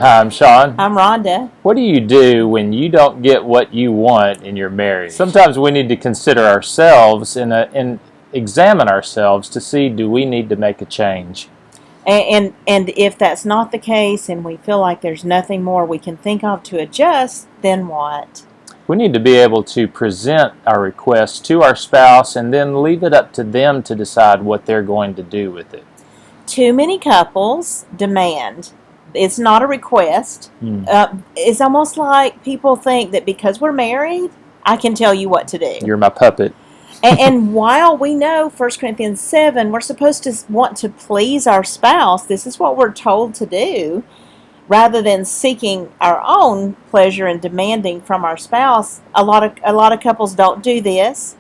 Hi, I'm Sean. I'm Rhonda. What do you do when you don't get what you want in your marriage? Sometimes we need to consider ourselves and examine ourselves to see, do we need to make a change? And if that's not the case and we feel like there's nothing more we can think of to adjust, then what? We need to be able to present our requests to our spouse and then leave it up to them to decide what they're going to do with it. Too many couples demand. It's not a request. It's almost like people think that because we're married, I can tell you what to do. You're my puppet. And while we know 1 Corinthians 7, we're supposed to want to please our spouse, this is what we're told to do, rather than seeking our own pleasure and demanding from our spouse. A lot of couples don't do this.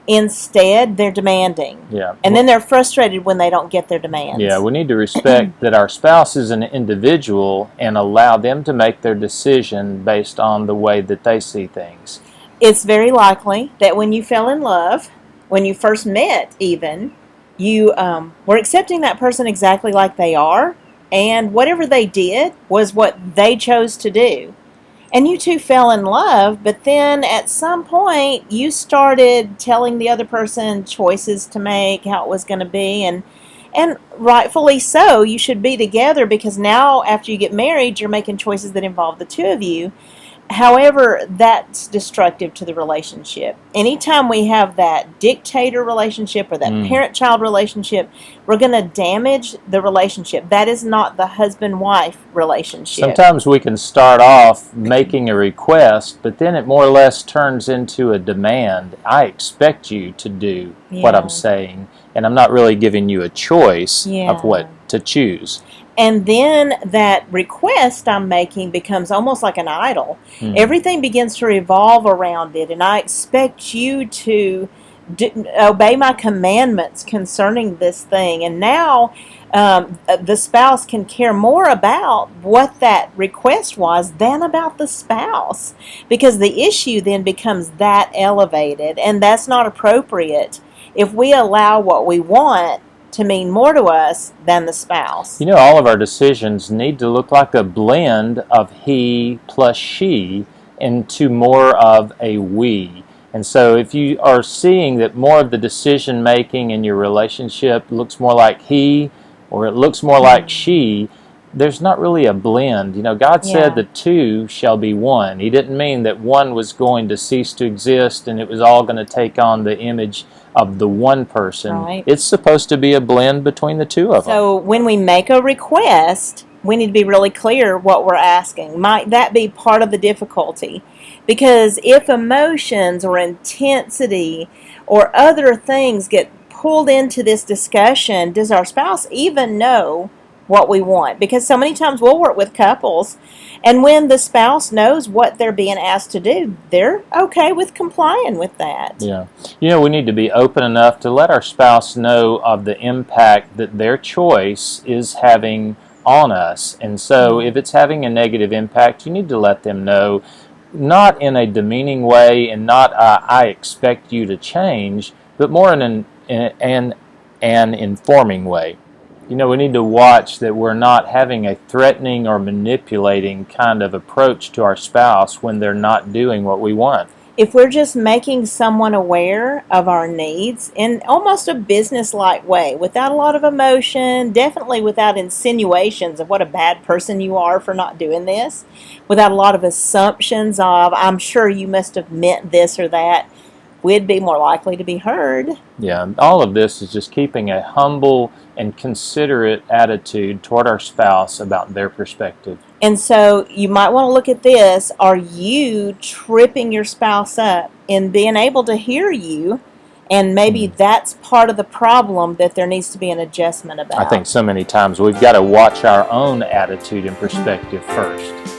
Instead, they're demanding. Yeah. And then they're frustrated when they don't get their demands. Yeah, we need to respect that our spouse is an individual and allow them to make their decision based on the way that they see things. It's very likely that when you fell in love, when you first met even, you were accepting that person exactly like they are, and whatever they did was what they chose to do. And you two fell in love, but then at some point you started telling the other person choices to make, how it was going to be, and rightfully so. You should be together because now after you get married, you're making choices that involve the two of you. However, that's destructive to the relationship. Anytime we have that dictator relationship or that parent-child relationship, we're going to damage the relationship. That is not the husband-wife relationship. Sometimes we can start off making a request, but then it more or less turns into a demand. I expect you to do what I'm saying, and I'm not really giving you a choice of what to choose. And then that request I'm making becomes almost like an idol. Everything begins to revolve around it, and I expect you to obey my commandments concerning this thing. And now the spouse can care more about what that request was than about the spouse, because the issue then becomes that elevated, and that's not appropriate if we allow what we want to mean more to us than the spouse. You know, all of our decisions need to look like a blend of he plus she into more of a we. And so if you are seeing that more of the decision making in your relationship looks more like he or it looks more like she, there's not really a blend. You know, God said the two shall be one. He didn't mean that one was going to cease to exist and it was all going to take on the image of the one person. Right. It's supposed to be a blend between the two of them. So when we make a request, we need to be really clear what we're asking. Might that be part of the difficulty? Because if emotions or intensity or other things get pulled into this discussion, does our spouse even know what we want? Because so many times we'll work with couples, and when the spouse knows what they're being asked to do, they're okay with complying with that. Yeah. You know, we need to be open enough to let our spouse know of the impact that their choice is having on us. And so if it's having a negative impact, you need to let them know, not in a demeaning way and not I expect you to change, but more in an informing way. You know, we need to watch that we're not having a threatening or manipulating kind of approach to our spouse when they're not doing what we want. If we're just making someone aware of our needs in almost a business-like way, without a lot of emotion, definitely without insinuations of what a bad person you are for not doing this, without a lot of assumptions of, I'm sure you must have meant this or that, we'd be more likely to be heard. Yeah, all of this is just keeping a humble and considerate attitude toward our spouse about their perspective. And so you might want to look at this. Are you tripping your spouse up in being able to hear you? And maybe that's part of the problem that there needs to be an adjustment about. I think so many times we've got to watch our own attitude and perspective first.